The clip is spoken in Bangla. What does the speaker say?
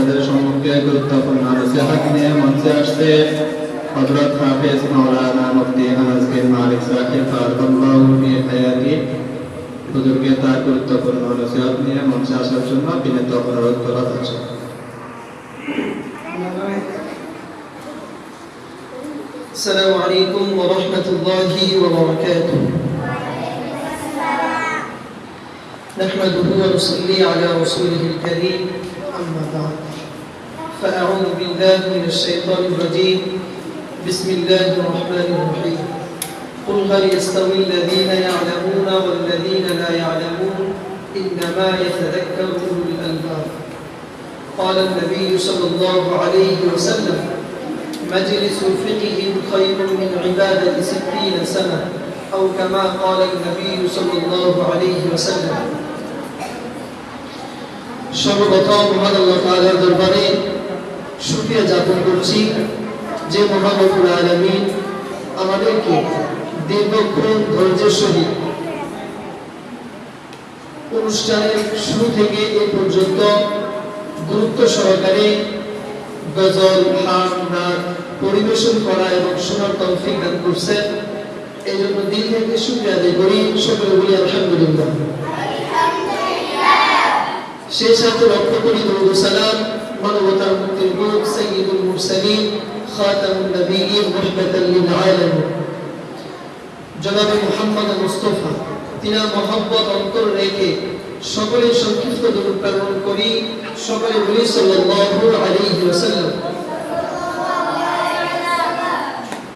আপনাদের সম্মুখে গুরুত্বপূর্ণ নসিহত নিয়ে মঞ্চে আসছে হযরত হাফেজ মাওলানা মুফতি আনাস বিন মালিক সাহেব ফারদাল্লাহু ফি হায়াতি। হুজুরকে তার গুরুত্বপূর্ণ নসিহত নিয়ে মঞ্চে আসার জন্য বিনীত অনুরোধ করা হচ্ছে। السلام عليكم ورحمة الله وبركاته. نحمده ونصلي على رسوله الكريم، أما بعد، فأعوذ بالله من الشيطان الرجيم. بسم الله الرحمن الرحيم. قل هل يستوي الذين يعلمون والذين لا يعلمون إنما يتذكر أولو الألباب. قال النبي صلى الله عليه وسلم: مجلس فقه خير من عبادة 60 سنة، أو كما قال النبي صلى الله عليه وسلم. সর্বপ্রথম মহান আল্লাহ তাআলার দরবারে শুকরিয়া জ্ঞাপন করছি যে মহান রব্বুল আলামিন আমাদেরকে দীর্ঘক্ষণ ধৈর্যের সহিত অনুষ্ঠানের শুরু থেকে এই পর্যন্ত গুরুত্ব সহকারে গজল, হাম, নাচ পরিবেশন করা এবং শোনার তৌফিক দান করছেন। এই জন্য দিল থেকে শুকরিয়া আদায় করি, সকলে বলি আলহামদুলিল্লাহ। সেই সাথে লক্ষ্য করি দরুদ ও সালাম মানবতার মুক্তির দূত সাইয়্যিদুল মুরসালিন খাতামুন নবিয়্যিন রাহমাতাল লিল আলামিন জনাবে মুহাম্মদ মুস্তাফা তিনার মহব্বত অন্তর রেখে সকলে সংক্ষিপ্ত দরুদ প্রেরণ করি, সকলে বলি সাল্লাল্লাহু আলাইহি ওয়াসাল্লাম।